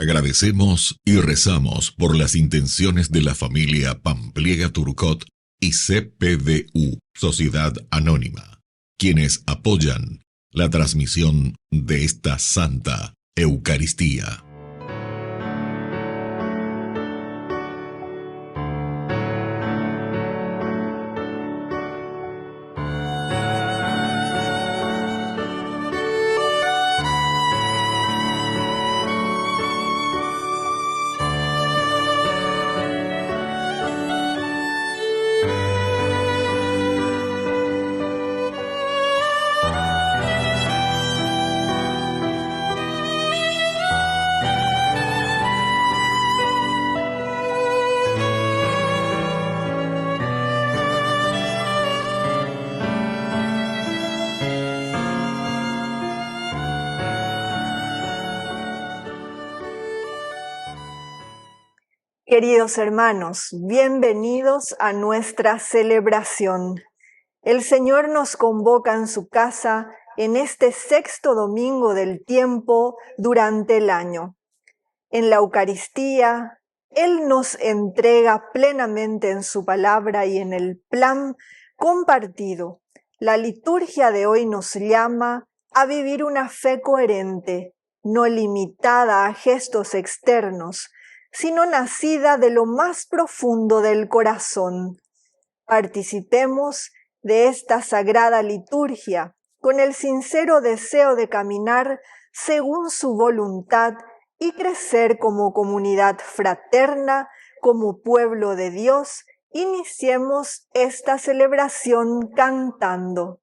Agradecemos y rezamos por las intenciones de la familia Pampliega Turcot y CPDU, Sociedad Anónima, quienes apoyan la transmisión de esta Santa Eucaristía. Queridos hermanos, bienvenidos a nuestra celebración. El Señor nos convoca en su casa en este sexto domingo del tiempo durante el año. En la Eucaristía, Él nos entrega plenamente en su palabra y en el plan compartido. La liturgia de hoy nos llama a vivir una fe coherente, no limitada a gestos externos, sino nacida de lo más profundo del corazón. Participemos de esta sagrada liturgia con el sincero deseo de caminar según su voluntad y crecer como comunidad fraterna, como pueblo de Dios. Iniciemos esta celebración cantando.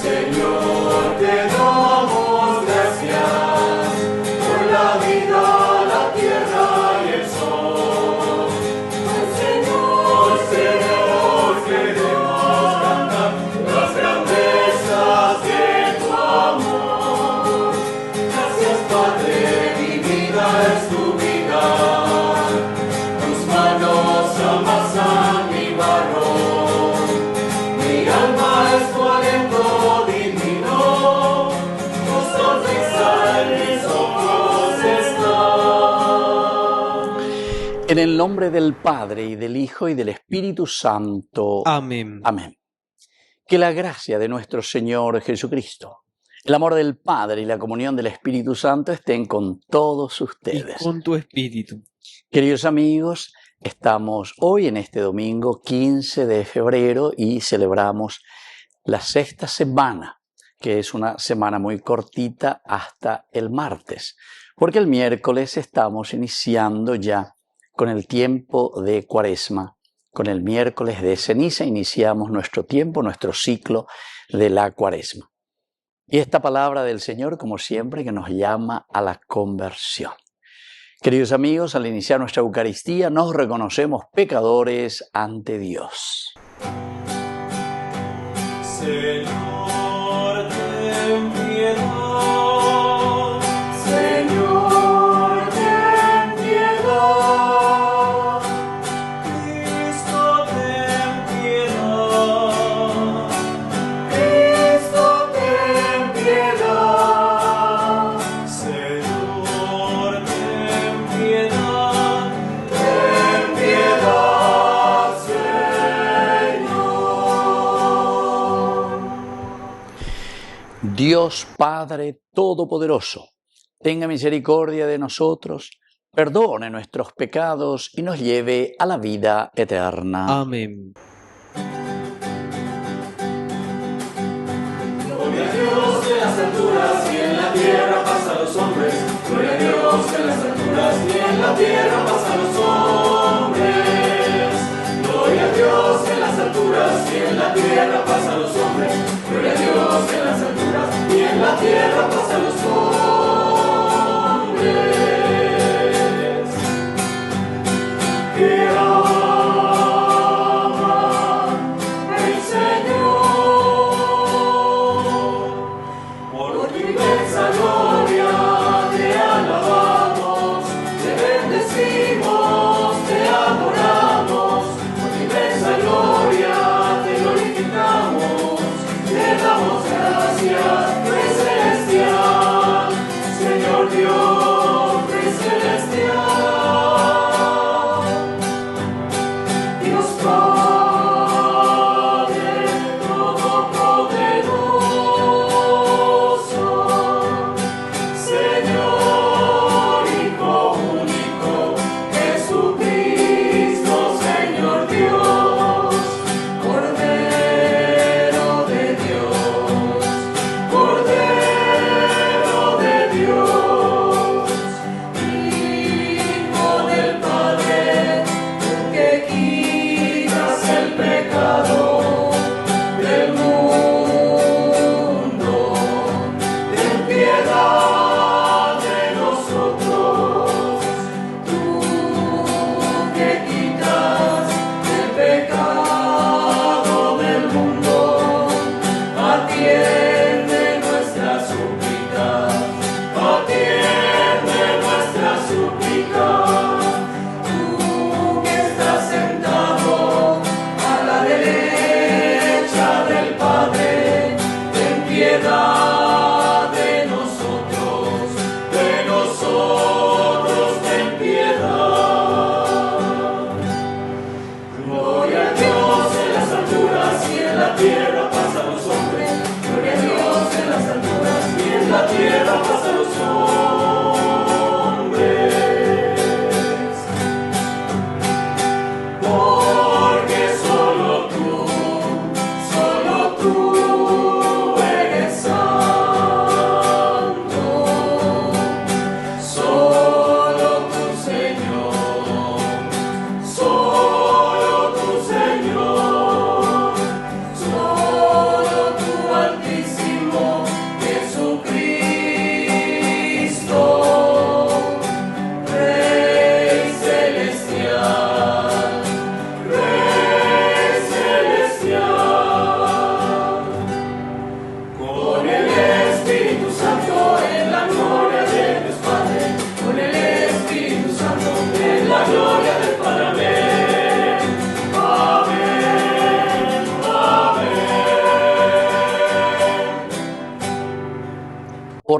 Señor, te damos gracias por la vida, la tierra y el sol. Señor, queremos cantar las grandezas de tu amor. Gracias, Padre, mi vida es tu vida. Tus manos amasan mi barro. Mi alma es tu aliento divino, tu sonrisa en mis ojos está. En el nombre del Padre, y del Hijo, y del Espíritu Santo. Amén. Amén. Que la gracia de nuestro Señor Jesucristo, el amor del Padre y la comunión del Espíritu Santo estén con todos ustedes. Y con tu espíritu. Queridos amigos, estamos hoy en este domingo 15 de febrero y celebramos la sexta semana, que es una semana muy cortita hasta el martes, porque el miércoles estamos iniciando ya con el tiempo de Cuaresma. Con el miércoles de ceniza iniciamos nuestro tiempo, nuestro ciclo de la Cuaresma. Y esta palabra del Señor, como siempre, que nos llama a la conversión. Queridos amigos, al iniciar nuestra Eucaristía nos reconocemos pecadores ante Dios. Señor, ten piedad. Señor, ten piedad. Cristo, ten piedad. Cristo, ten piedad. Señor, ten piedad. Ten piedad, Señor. Dios Padre Todopoderoso, tenga misericordia de nosotros, perdone nuestros pecados y nos lleve a la vida eterna. Amén. Gloria a Dios en las alturas y en la tierra paz a los hombres. Gloria a Dios en las alturas y en la tierra paz a los hombres. Gloria a Dios en las alturas y en la tierra paz a los hombres. Gloria a Dios en las alturas y en la tierra paz a los hombres. Que ama el Señor. Por tu inmensa gloria te alabamos, te bendecimos, te adoramos. Por tu inmensa gloria te glorificamos, te damos gracias, Rey celestial.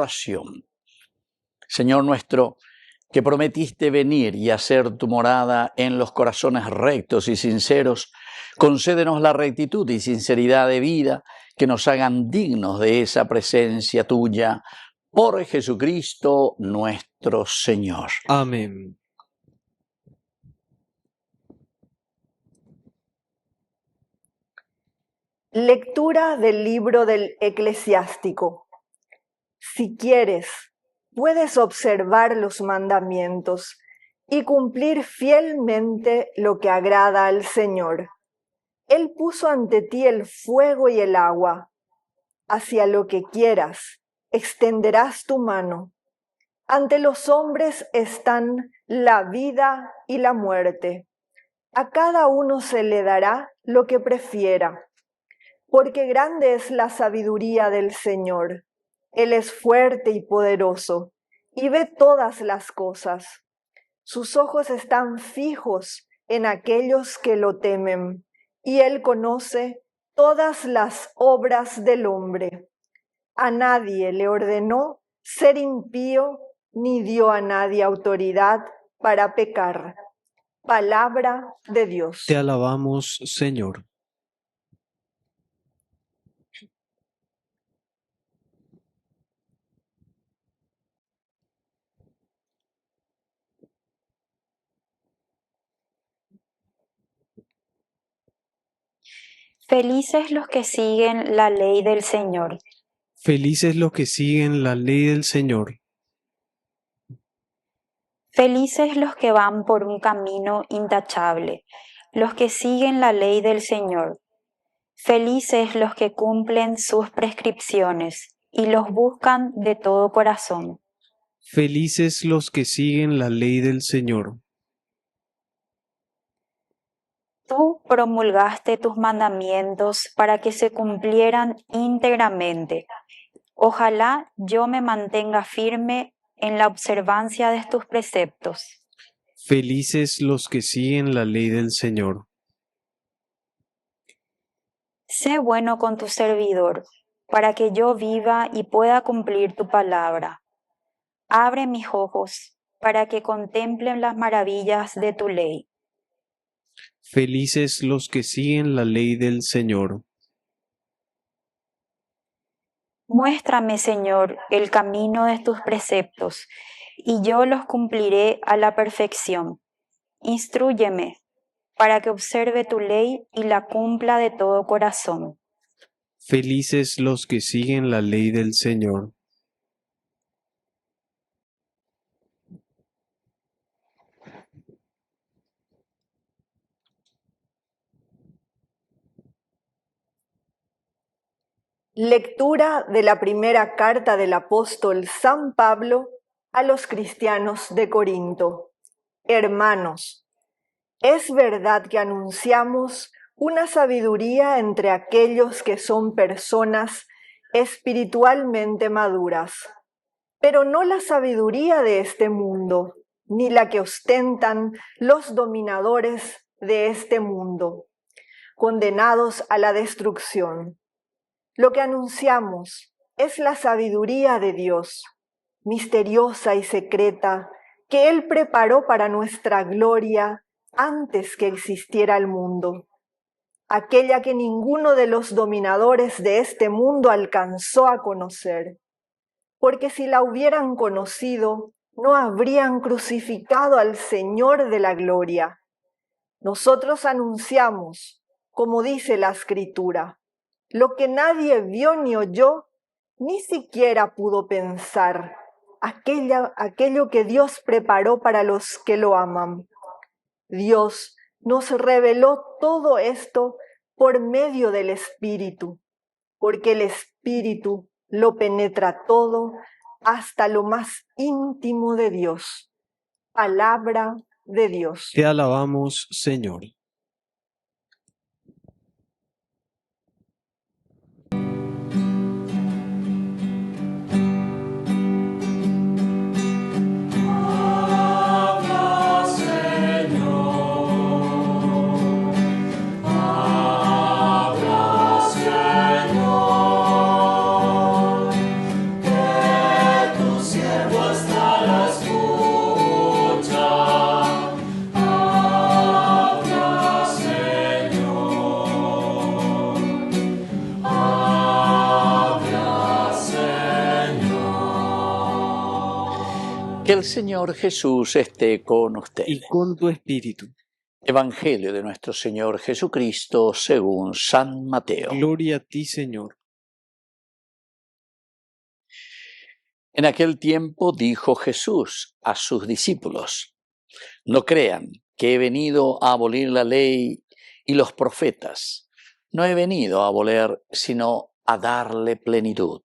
oración. Señor nuestro, que prometiste venir y hacer tu morada en los corazones rectos y sinceros, concédenos la rectitud y sinceridad de vida que nos hagan dignos de esa presencia tuya, por Jesucristo nuestro Señor. Amén. Lectura del libro del Eclesiástico. Si quieres, puedes observar los mandamientos y cumplir fielmente lo que agrada al Señor. Él puso ante ti el fuego y el agua. Hacia lo que quieras, extenderás tu mano. Ante los hombres están la vida y la muerte. A cada uno se le dará lo que prefiera. Porque grande es la sabiduría del Señor. Él es fuerte y poderoso, y ve todas las cosas. Sus ojos están fijos en aquellos que lo temen, y Él conoce todas las obras del hombre. A nadie le ordenó ser impío, ni dio a nadie autoridad para pecar. Palabra de Dios. Te alabamos, Señor. Felices los que siguen la ley del Señor. Felices los que siguen la ley del Señor. Felices los que van por un camino intachable, los que siguen la ley del Señor. Felices los que cumplen sus prescripciones y los buscan de todo corazón. Felices los que siguen la ley del Señor. Tú promulgaste tus mandamientos para que se cumplieran íntegramente. Ojalá yo me mantenga firme en la observancia de tus preceptos. Felices los que siguen la ley del Señor. Sé bueno con tu servidor, para que yo viva y pueda cumplir tu palabra. Abre mis ojos, para que contemplen las maravillas de tu ley. Felices los que siguen la ley del Señor. Muéstrame, Señor, el camino de tus preceptos, y yo los cumpliré a la perfección. Instrúyeme, para que observe tu ley y la cumpla de todo corazón. Felices los que siguen la ley del Señor. Lectura de la primera carta del apóstol San Pablo a los cristianos de Corinto. Hermanos, es verdad que anunciamos una sabiduría entre aquellos que son personas espiritualmente maduras, pero no la sabiduría de este mundo, ni la que ostentan los dominadores de este mundo, condenados a la destrucción. Lo que anunciamos es la sabiduría de Dios, misteriosa y secreta, que Él preparó para nuestra gloria antes que existiera el mundo, aquella que ninguno de los dominadores de este mundo alcanzó a conocer, porque si la hubieran conocido, no habrían crucificado al Señor de la gloria. Nosotros anunciamos, como dice la Escritura, lo que nadie vio ni oyó, ni siquiera pudo pensar, aquello que Dios preparó para los que lo aman. Dios nos reveló todo esto por medio del Espíritu, porque el Espíritu lo penetra todo hasta lo más íntimo de Dios. Palabra de Dios. Te alabamos, Señor. Que El Señor Jesús esté con y ustedes. con tu espíritu. Evangelio de nuestro Señor Jesucristo según San Mateo. Gloria a ti, Señor. En aquel tiempo dijo Jesús a sus discípulos: no crean que he venido a abolir la ley y los profetas. No he venido a abolir, sino a darle plenitud.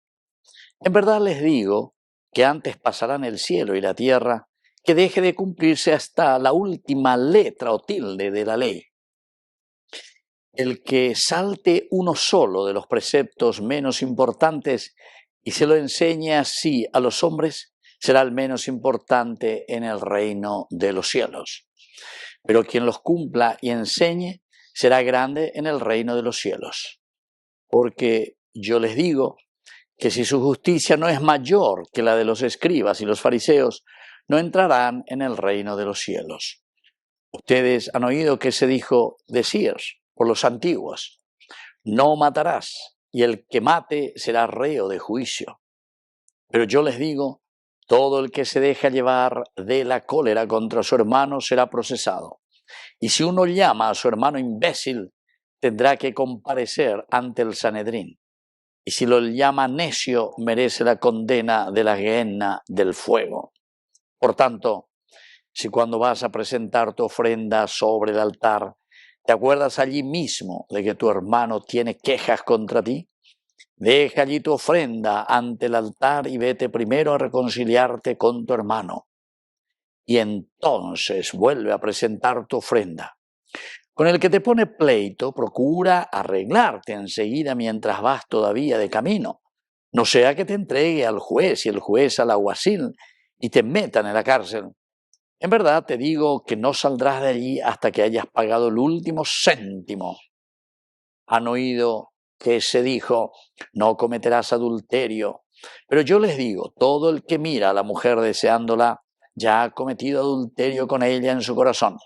En verdad les digo que antes pasarán el cielo y la tierra, que deje de cumplirse hasta la última letra o tilde de la ley. El que salte uno solo de los preceptos menos importantes y se lo enseñe así a los hombres, será el menos importante en el reino de los cielos. Pero quien los cumpla y enseñe, será grande en el reino de los cielos. Porque yo les digo que si su justicia no es mayor que la de los escribas y los fariseos, no entrarán en el reino de los cielos. Ustedes han oído que se dijo decir por los antiguos: no matarás, y el que mate será reo de juicio. Pero yo les digo, todo el que se deja llevar de la cólera contra su hermano será procesado. Y si uno llama a su hermano imbécil, tendrá que comparecer ante el Sanedrín. Y si lo llama necio, merece la condena de la gehenna del fuego. Por tanto, si cuando vas a presentar tu ofrenda sobre el altar, te acuerdas allí mismo de que tu hermano tiene quejas contra ti, deja allí tu ofrenda ante el altar y vete primero a reconciliarte con tu hermano. Y entonces vuelve a presentar tu ofrenda. Con el que te pone pleito, procura arreglarte enseguida mientras vas todavía de camino. No sea que te entregue al juez y el juez al alguacil y te metan en la cárcel. En verdad te digo que no saldrás de allí hasta que hayas pagado el último céntimo. Han oído que se dijo: no cometerás adulterio. Pero yo les digo, todo el que mira a la mujer deseándola, ya ha cometido adulterio con ella en su corazón.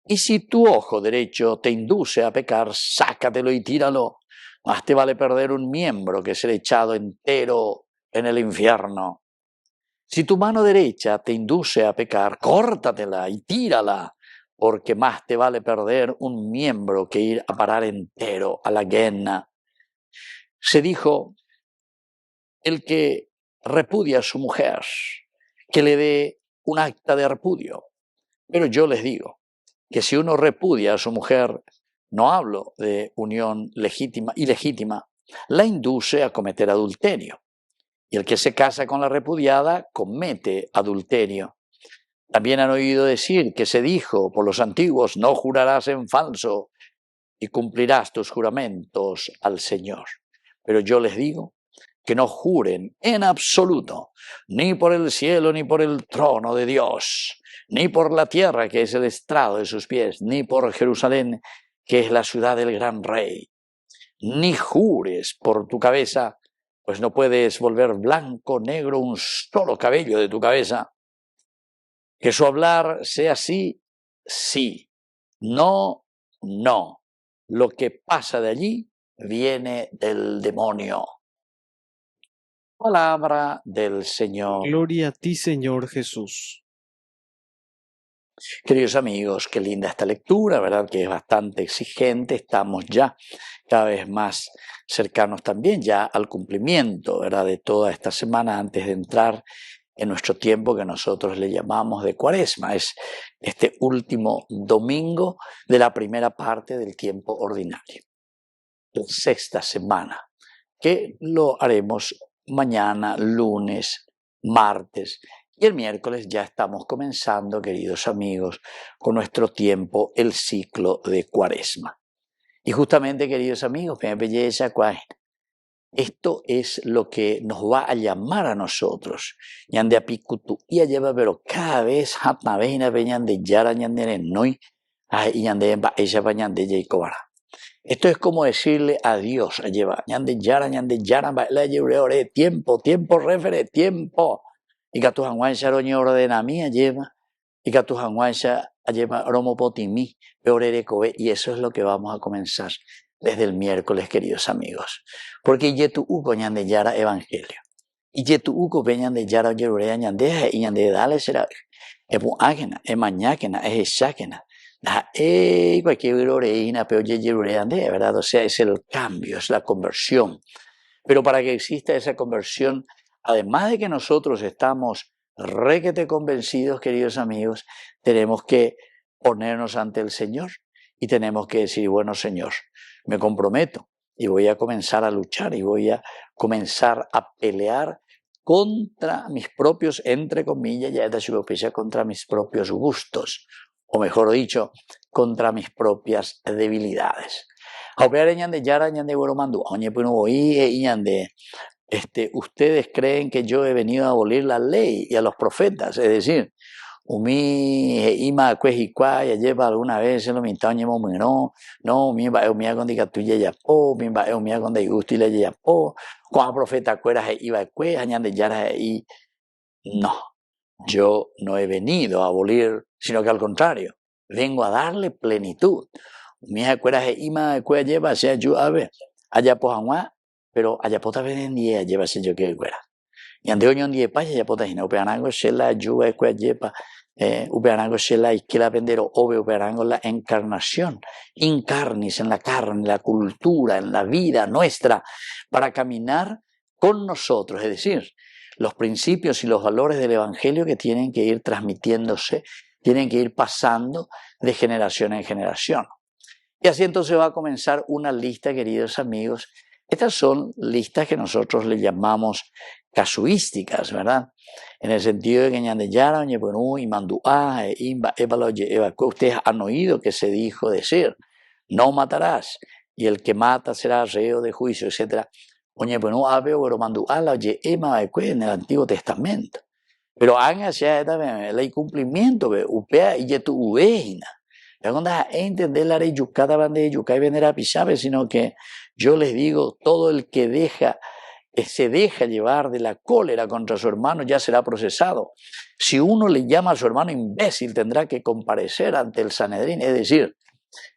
Y si tu ojo derecho te induce a pecar, sácatelo y tíralo. Más te vale perder un miembro que ser echado entero en el infierno. Si tu mano derecha te induce a pecar, córtatela y tírala, porque más te vale perder un miembro que ir a parar entero a la gehenna. Se dijo: el que repudia a su mujer, que le dé un acta de repudio. Pero yo les digo que si uno repudia a su mujer, no hablo de unión legítima, ilegítima, la induce a cometer adulterio. Y el que se casa con la repudiada comete adulterio. También han oído decir que se dijo por los antiguos: no jurarás en falso y cumplirás tus juramentos al Señor. Pero yo les digo que no juren en absoluto, ni por el cielo, ni por el trono de Dios, ni por la tierra, que es el estrado de sus pies, ni por Jerusalén, que es la ciudad del gran rey. Ni jures por tu cabeza, pues no puedes volver blanco, negro, un solo cabello de tu cabeza. Que su hablar sea sí, sí, no, no. Lo que pasa de allí viene del demonio. Palabra del Señor. Gloria a ti, Señor Jesús. Queridos amigos, qué linda esta lectura, ¿verdad? Que es bastante exigente. Estamos ya cada vez más cercanos también ya al cumplimiento, ¿verdad? De toda esta semana antes de entrar en nuestro tiempo que nosotros le llamamos de Cuaresma. Es este último domingo de la primera parte del tiempo ordinario. La sexta semana, que lo haremos mañana, lunes, martes. Y el miércoles ya estamos comenzando, queridos amigos, con nuestro tiempo, el ciclo de Cuaresma. Y justamente, queridos amigos, esto es lo que nos va a llamar a nosotros. Pero cada vez esto es como decirle adiós a llevar. Tiempo, refere, tiempo. Y que tu hanguansha roño ordenamia lleva, y que tu hanguansha lleva romopotimi, peorerecoe, y eso es lo que vamos a comenzar desde el miércoles, queridos amigos. Porque yetu ucoñan de yara evangelio. y ye tu uco peñan de yara yerurea ñande y ñande dale será epu ágena mañáquena exacena cualquier oreina pero yerurea de verdad, o sea, es el cambio, es la conversión. Pero para que exista esa conversión, además de que nosotros estamos requete convencidos, queridos amigos, tenemos que ponernos ante el Señor y tenemos que decir, bueno, Señor, me comprometo y voy a comenzar a luchar y voy a comenzar a pelear contra mis propios, entre comillas, ya está contra mis propios gustos, o mejor dicho, contra mis propias debilidades. Ustedes creen que yo he venido a abolir la ley y a los profetas, es decir, umi ima cuejicua ya lleva alguna vez se lo mintañemo no mi va eumia con dicatuya ya po mi va eumia con de gusto y le ya po con profeta cuera iba cue añan de yara y no, yo no he venido a abolir, sino que al contrario, vengo a darle plenitud. Mi cuera ima cuea lleva sea yo a ver allá po agua pero allá po también día lleva se yo que cuera y ande oñon die pa ya po ta hina upeanango shela yo cuea lleva upearango shela y que la vendero ove upearango la encarnación incarnis en la carne, en la cultura, en la vida nuestra para caminar con nosotros, es decir, los principios y los valores del Evangelio que tienen que ir transmitiéndose, tienen que ir pasando de generación en generación. Y así entonces va a comenzar una lista, queridos amigos. Estas son listas que nosotros le llamamos casuísticas, ¿verdad? En el sentido de que ñandeyara, ñeponú, y manduá, imba, ébalo, ustedes han oído que se dijo decir, no matarás, y el que mata será reo de juicio, etc. Oñeponú, abe, o manduá, la ema, en el Antiguo Testamento. Pero hagan hacia el cumplimiento, upea y yetu uveina. Cuando entender la ley yucata van de yucay venera pisabe, sino que yo les digo, todo el que se deja llevar de la cólera contra su hermano ya será procesado. Si uno le llama a su hermano imbécil, tendrá que comparecer ante el Sanedrín. Es decir,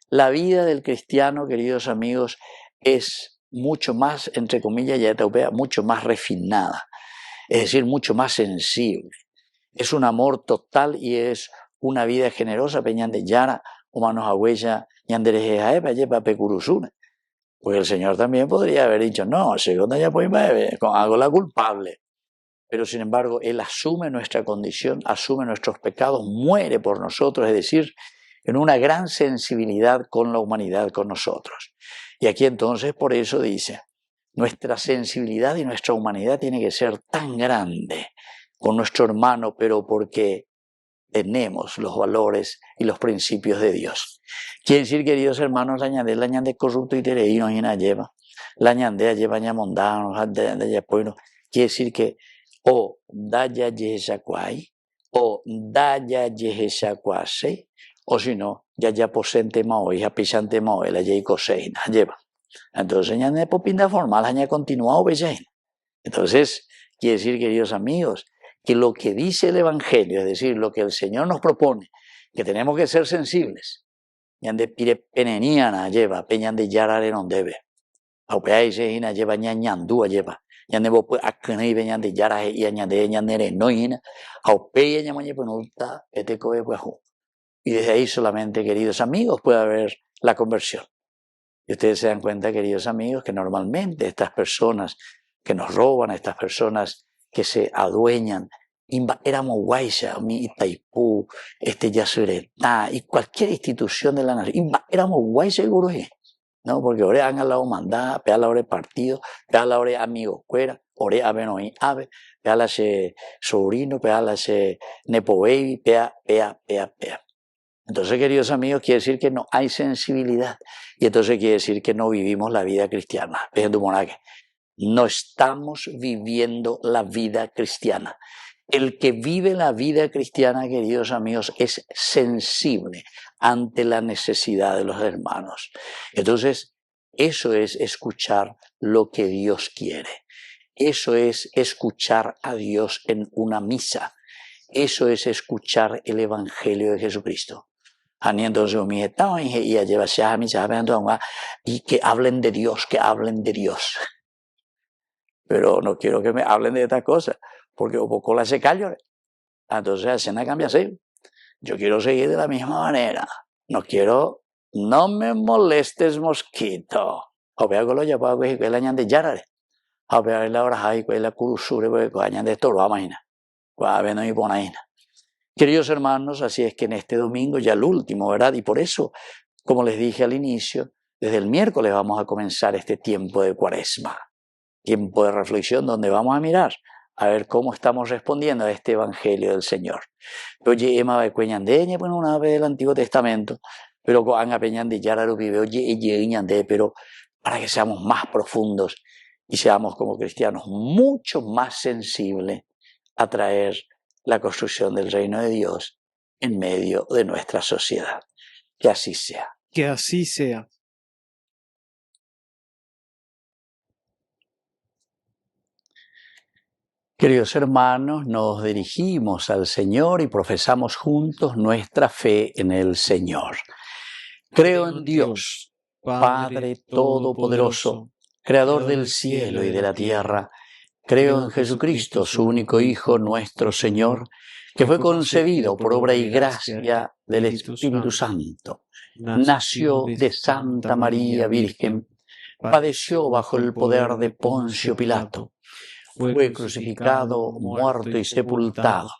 la vida del cristiano, queridos amigos, es mucho más, entre comillas, ya europea, mucho más refinada. Es decir, mucho más sensible. Es un amor total y es una vida generosa, peñan de yara, humanos agüella, ñandereje para pecurusuna. Pues el Señor también podría haber dicho, no, segunda ya pues hago la culpable. Pero sin embargo, Él asume nuestra condición, asume nuestros pecados, muere por nosotros, es decir, en una gran sensibilidad con la humanidad, con nosotros. Y aquí entonces por eso dice, nuestra sensibilidad y nuestra humanidad tiene que ser tan grande con nuestro hermano, pero porque tenemos los valores y los principios de Dios. Quiere decir, queridos hermanos, la ñande corrupto y tereíno y la lleva, la ñandea lleva ñamondano, quiere decir que o daya yehesacuay, o daya yehesacuase, o si no, ya posente maoy, ya pisante maoy, la yehicoseina, lleva. Entonces, ñande popinda formal, aña continuado bejain. Entonces, quiere decir, queridos amigos, que lo que dice el Evangelio, es decir, lo que el Señor nos propone, que tenemos que ser sensibles, ñande pire peneniana lleva, peñande yarare non debe, aupeaise hina lleva ñañandúa lleva, ñande bopu akne peñande yaraje y añade ñandere no hina, aupeya ñamañe penulta, etecoe puaju. Y desde ahí solamente, queridos amigos, puede haber la conversión. Y ustedes se dan cuenta, queridos amigos, que normalmente estas personas que nos roban, estas personas que se adueñan, éramos guaysha, mi Itaipú, Yacyretá y cualquier institución de la nación, éramos guaysha y guruje, ¿no? Porque ahora han hablado mandada, pea la hora de partido, pea la hora de amigos fuera, ore ave no hay ave, pea la se sobrino, pea la se nepo baby, pea. Entonces, queridos amigos, quiere decir que no hay sensibilidad y entonces quiere decir que no vivimos la vida cristiana. No estamos viviendo la vida cristiana. El que vive la vida cristiana, queridos amigos, es sensible ante la necesidad de los hermanos. Entonces, eso es escuchar lo que Dios quiere. Eso es escuchar a Dios en una misa. Eso es escuchar el Evangelio de Jesucristo. Y que hablen de Dios, que hablen de Dios. pero no quiero que me hablen de estas cosas, porque un poco la se callo. Entonces la escena cambia así. Yo quiero seguir de la misma manera. No me molestes, mosquito. O vea con lo llevado que el año de yarare. O vea la hora y la curusure, porque año de esto lo va a imaginar. No hay buena. Queridos hermanos, así es que en este domingo, ya el último, ¿verdad? Y por eso, como les dije al inicio, desde el miércoles vamos a comenzar este tiempo de Cuaresma, tiempo de reflexión donde vamos a mirar, a ver cómo estamos respondiendo a este Evangelio del Señor. Oye, Emma de Cueñandeña, bueno, una vez del Antiguo Testamento, pero con Peñande Yararu vive, oye, pero para que seamos más profundos y seamos como cristianos mucho más sensibles a traer la construcción del reino de Dios en medio de nuestra sociedad. Que así sea. Que así sea. Queridos hermanos, nos dirigimos al Señor y profesamos juntos nuestra fe en el Señor. Creo en Dios, Padre Todopoderoso, Creador del cielo y de la tierra. Creo en Jesucristo, su único Hijo, nuestro Señor, que fue concebido por obra y gracia del Espíritu Santo. Nació de Santa María Virgen, padeció bajo el poder de Poncio Pilato, fue crucificado, muerto y sepultado,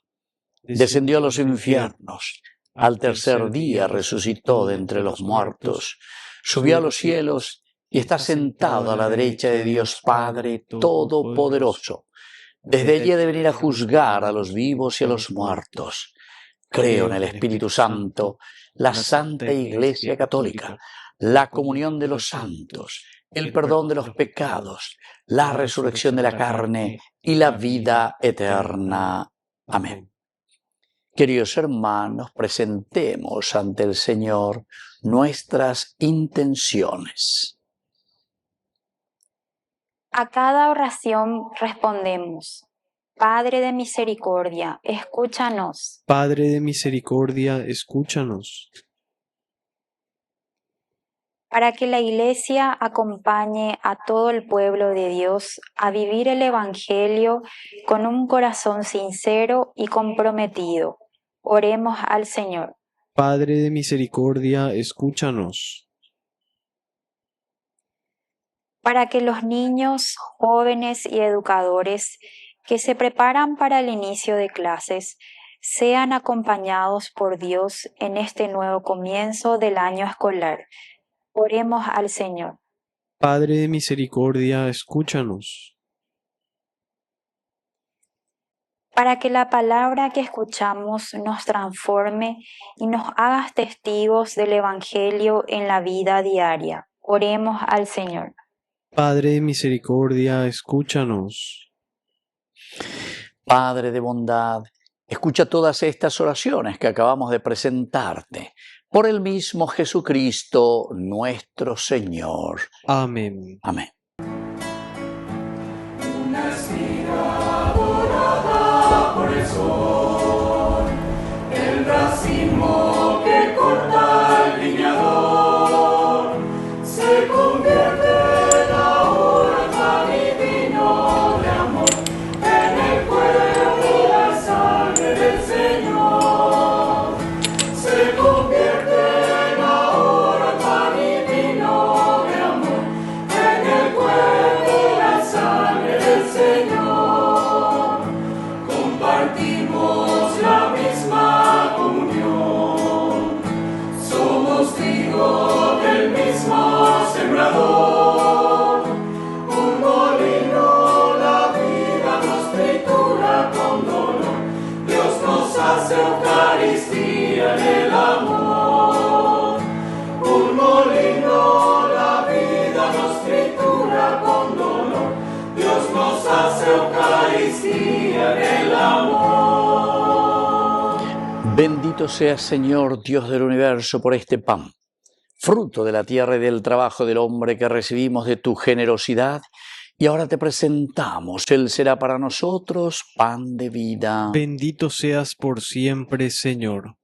descendió a los infiernos, al tercer día resucitó de entre los muertos, subió a los cielos y está sentado a la derecha de Dios Padre Todopoderoso. Desde allí ha de venir a juzgar a los vivos y a los muertos. Creo en el Espíritu Santo, la Santa Iglesia Católica, la comunión de los santos, el perdón de los pecados, la resurrección de la carne y la vida eterna. Amén. Queridos hermanos, presentemos ante el Señor nuestras intenciones. A cada oración respondemos: Padre de misericordia, escúchanos. Padre de misericordia, escúchanos. Para que la Iglesia acompañe a todo el pueblo de Dios a vivir el Evangelio con un corazón sincero y comprometido, oremos al Señor. Padre de misericordia, escúchanos. Para que los niños, jóvenes y educadores que se preparan para el inicio de clases sean acompañados por Dios en este nuevo comienzo del año escolar. Oremos al Señor. Padre de misericordia, escúchanos. Para que la palabra que escuchamos nos transforme y nos haga testigos del Evangelio en la vida diaria. Oremos al Señor. Padre de misericordia, escúchanos. Padre de bondad, escucha todas estas oraciones que acabamos de presentarte, por el mismo Jesucristo nuestro Señor. Amén. Amén. Una espiga dorada por el sol, el racimo que corta el viñador, se convierte ahora en pan divino de amor, en el cuerpo y la sangre del Señor. Se convierte ahora en pan divino de amor, en el cuerpo y la sangre del Señor. Compartimos la misma comunión, somos trigo del mismo sembrador. Un molino la vida nos tritura con dolor, Dios nos hace Eucaristía en el amor. Un molino la vida nos tritura con dolor, Dios nos hace Eucaristía en el amor. Bendito seas, Señor, Dios del universo, por este pan, fruto de la tierra y del trabajo del hombre que recibimos de tu generosidad, y ahora te presentamos. Él será para nosotros pan de vida. Bendito seas por siempre, Señor.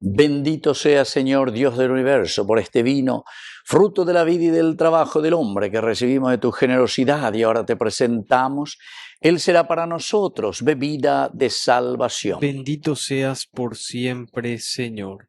Bendito sea, Señor Dios del universo, por este vino, fruto de la vida y del trabajo del hombre que recibimos de tu generosidad y ahora te presentamos. Él será para nosotros bebida de salvación. Bendito seas por siempre, Señor.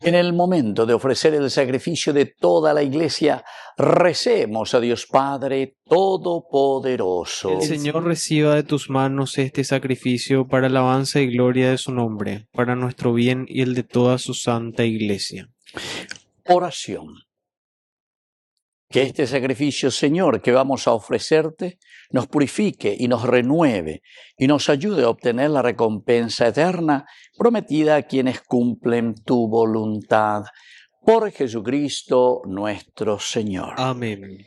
En el momento de ofrecer el sacrificio de toda la Iglesia, recemos a Dios Padre Todopoderoso. El Señor reciba de tus manos este sacrificio para alabanza y gloria de su nombre, para nuestro bien y el de toda su santa Iglesia. Oración. Que este sacrificio, Señor, que vamos a ofrecerte, nos purifique y nos renueve y nos ayude a obtener la recompensa eterna prometida a quienes cumplen tu voluntad. Por Jesucristo nuestro Señor. Amén.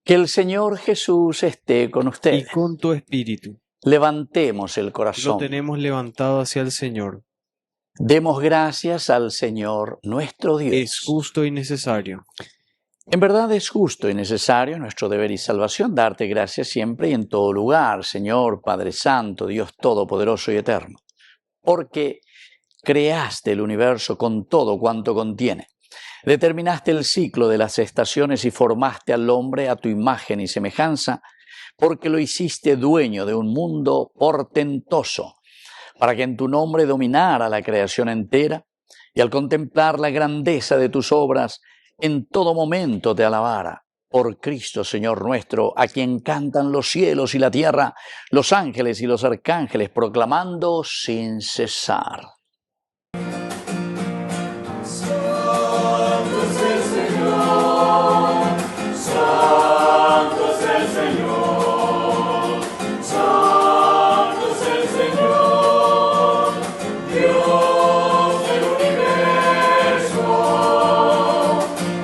Que el Señor Jesús esté con Y ustedes. con tu espíritu. Levantemos el Lo corazón. tenemos levantado hacia el Señor. Demos gracias al Señor nuestro Dios. Es justo y necesario. En verdad es justo y necesario nuestro deber y salvación darte gracias siempre y en todo lugar, Señor, Padre Santo, Dios Todopoderoso y Eterno, porque creaste el universo con todo cuanto contiene. Determinaste el ciclo de las estaciones y formaste al hombre a tu imagen y semejanza, porque lo hiciste dueño de un mundo portentoso, para que en tu nombre dominara la creación entera, y al contemplar la grandeza de tus obras, en todo momento te alabara. Por Cristo, Señor nuestro, a quien cantan los cielos y la tierra, los ángeles y los arcángeles, proclamando sin cesar. Santo es el Señor, Santo es el Señor, Santo es el Señor, Dios del universo,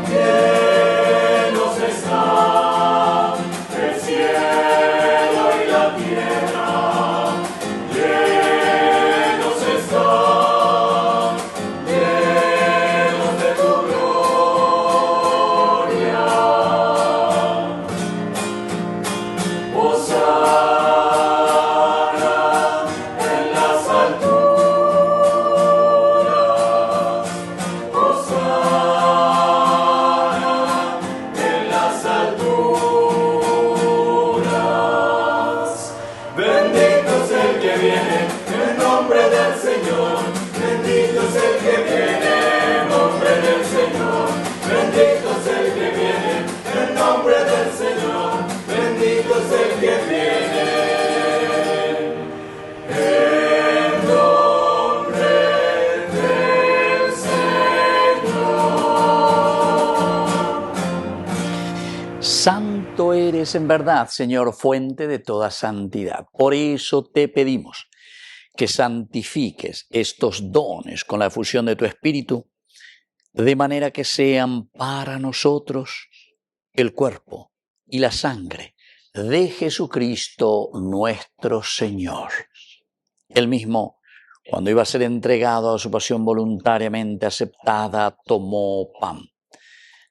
llenos está el cielo y la tierra, llenos está, llenos de tu gloria. Hosana en las alturas, Hosana en las alturas. Bendito es el que viene en nombre del Señor, bendito es el que viene en nombre del Señor, bendito es el que viene en nombre del Señor, bendito es el que viene en nombre del Señor. Santo eres en verdad, Señor, fuente de toda santidad. Por eso te pedimos que santifiques estos dones con la efusión de tu Espíritu, de manera que sean para nosotros el cuerpo y la sangre de Jesucristo nuestro Señor. Él mismo, cuando iba a ser entregado a su pasión voluntariamente aceptada, tomó pan.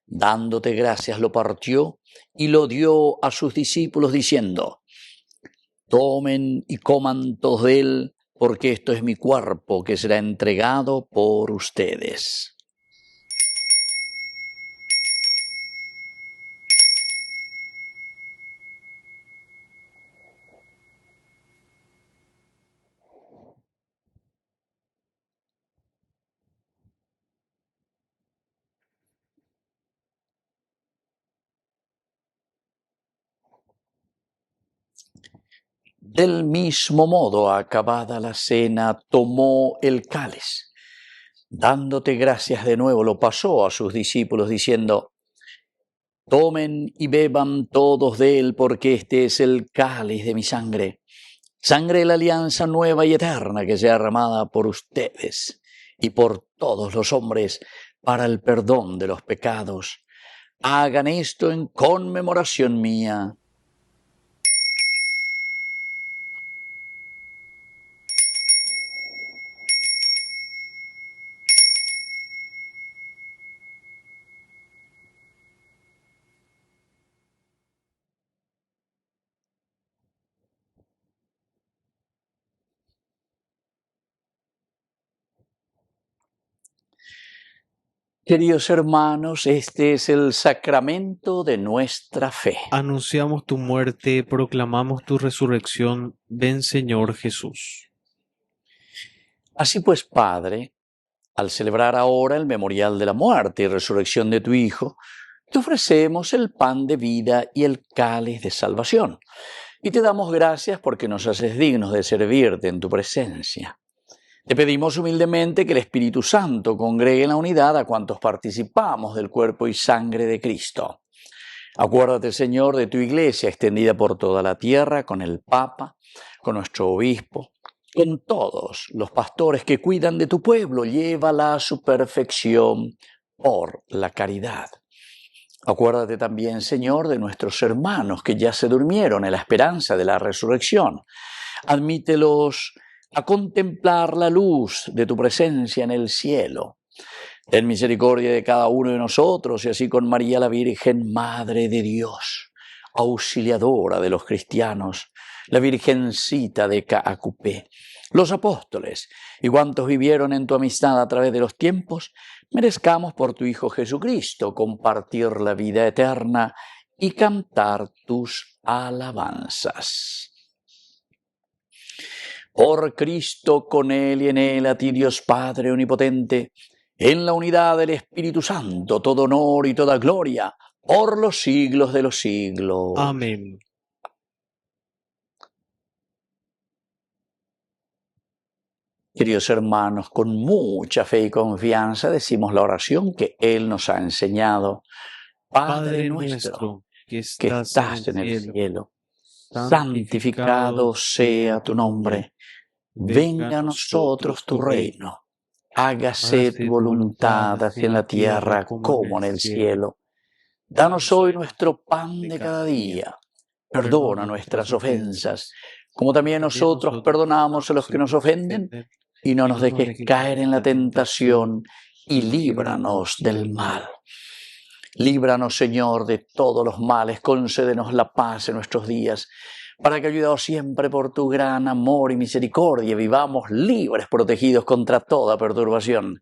Dándote gracias, lo partió y lo dio a sus discípulos diciendo: tomen y coman todos de él, porque esto es mi cuerpo que será entregado por ustedes. Del mismo modo, acabada la cena, tomó el cáliz. Dándote gracias de nuevo, lo pasó a sus discípulos diciendo: tomen y beban todos de él, porque este es el cáliz de mi sangre, sangre de la alianza nueva y eterna que sea derramada por ustedes y por todos los hombres para el perdón de los pecados. Hagan esto en conmemoración mía. Queridos hermanos, este es el sacramento de nuestra fe. Anunciamos tu muerte, proclamamos tu resurrección. Ven, Señor Jesús. Así pues, Padre, al celebrar ahora el memorial de la muerte y resurrección de tu Hijo, te ofrecemos el pan de vida y el cáliz de salvación. Y te damos gracias porque nos haces dignos de servirte en tu presencia. Te pedimos humildemente que el Espíritu Santo congregue en la unidad a cuantos participamos del cuerpo y sangre de Cristo. Acuérdate, Señor, de tu Iglesia extendida por toda la tierra, con el Papa, con nuestro Obispo, con todos los pastores que cuidan de tu pueblo. Llévala a su perfección por la caridad. Acuérdate también, Señor, de nuestros hermanos que ya se durmieron en la esperanza de la resurrección. Admítelos a contemplar la luz de tu presencia en el cielo. Ten misericordia de cada uno de nosotros y así con María la Virgen, Madre de Dios, auxiliadora de los cristianos, la Virgencita de Caacupé, los apóstoles y cuantos vivieron en tu amistad a través de los tiempos, merezcamos por tu Hijo Jesucristo compartir la vida eterna y cantar tus alabanzas. Por Cristo, con Él y en Él, a ti Dios Padre Omnipotente, en la unidad del Espíritu Santo, todo honor y toda gloria, por los siglos de los siglos. Amén. Queridos hermanos, con mucha fe y confianza decimos la oración que Él nos ha enseñado. Padre nuestro, que estás en el cielo, santificado sea tu nombre. Venga a nosotros tu reino. Hágase tu voluntad así en la tierra como en el cielo. Danos hoy nuestro pan de cada día. Perdona nuestras ofensas, como también nosotros perdonamos a los que nos ofenden. Y no nos dejes caer en la tentación y líbranos del mal. Líbranos, Señor, de todos los males. Concédenos la paz en nuestros días, para que, ayudados siempre por tu gran amor y misericordia, vivamos libres, protegidos contra toda perturbación,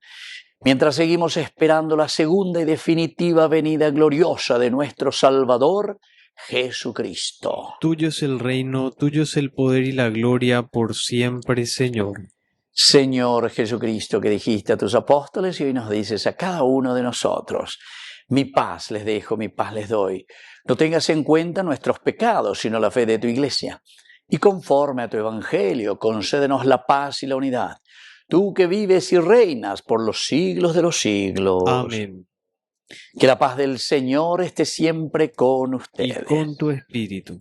mientras seguimos esperando la segunda y definitiva venida gloriosa de nuestro Salvador, Jesucristo. Tuyo es el reino, tuyo es el poder y la gloria por siempre, Señor. Señor Jesucristo, que dijiste a tus apóstoles y hoy nos dices a cada uno de nosotros: mi paz les dejo, mi paz les doy. No tengas en cuenta nuestros pecados, sino la fe de tu Iglesia. Y conforme a tu Evangelio, concédenos la paz y la unidad. Tú que vives y reinas por los siglos de los siglos. Amén. Que la paz del Señor esté siempre con ustedes. Y con tu espíritu.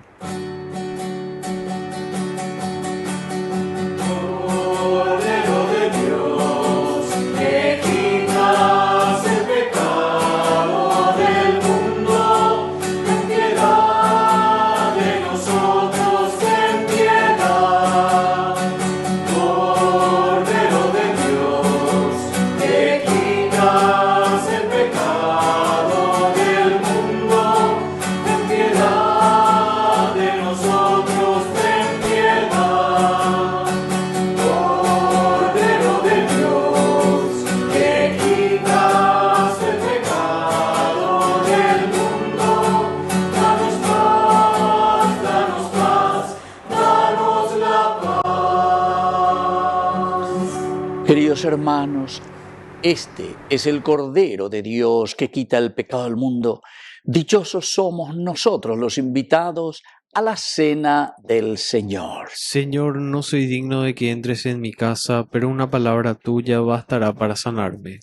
Queridos hermanos, este es el Cordero de Dios que quita el pecado del mundo. Dichosos somos nosotros los invitados a la cena del Señor. Señor, no soy digno de que entres en mi casa, pero una palabra tuya bastará para sanarme.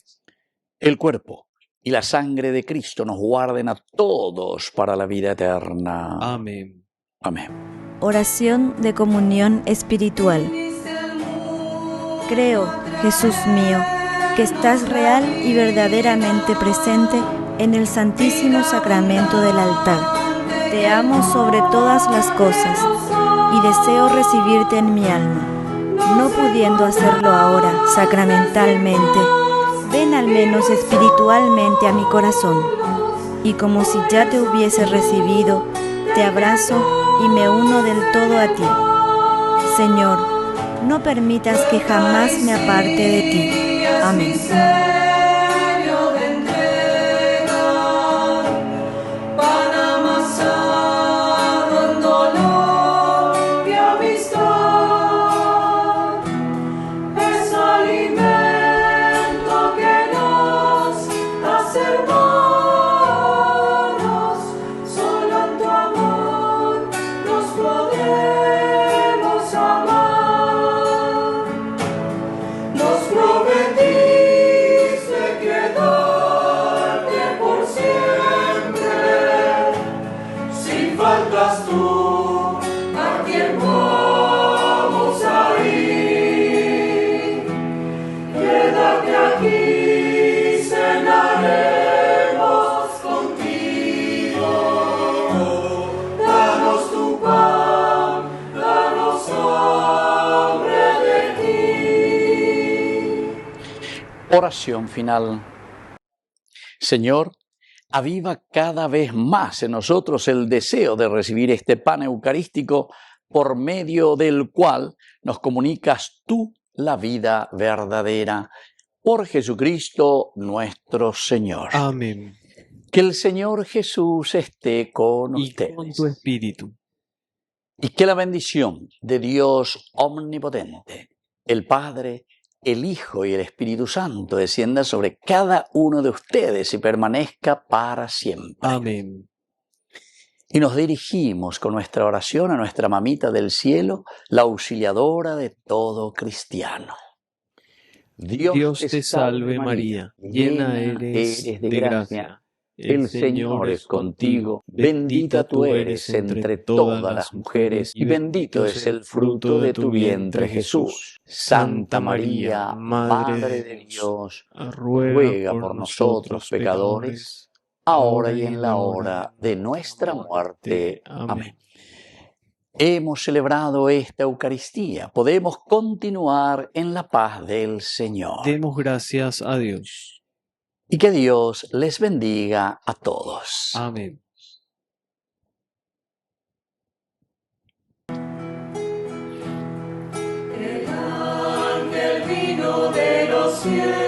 El cuerpo y la sangre de Cristo nos guarden a todos para la vida eterna. Amén. Amén. Oración de comunión espiritual. Creo, Jesús mío, que estás real y verdaderamente presente en el Santísimo Sacramento del altar. Te amo sobre todas las cosas y deseo recibirte en mi alma. No pudiendo hacerlo ahora sacramentalmente, ven al menos espiritualmente a mi corazón. Y como si ya te hubiese recibido, te abrazo y me uno del todo a ti. Señor, no permitas que jamás me aparte de ti. Amén. Oración final. Señor, aviva cada vez más en nosotros el deseo de recibir este pan eucarístico por medio del cual nos comunicas tú la vida verdadera. Por Jesucristo nuestro Señor. Amén. Que el Señor Jesús esté con Y ustedes. con tu espíritu. Y que la bendición de Dios omnipotente, el Padre, el Hijo y el Espíritu Santo descienda sobre cada uno de ustedes y permanezca para siempre. Amén. Y nos dirigimos con nuestra oración a nuestra mamita del cielo, la auxiliadora de todo cristiano. Dios te salve María, llena eres de gracia. El Señor es contigo, bendita tú eres entre todas las mujeres, y bendito es el fruto de tu vientre, Jesús. Santa María, Madre de Dios, ruega por nosotros pecadores, ahora y en la hora de nuestra muerte. Amén. Hemos celebrado esta Eucaristía, podemos continuar en la paz del Señor. Demos gracias a Dios. Y que Dios les bendiga a todos. Amén. El ángel vino de los cielos.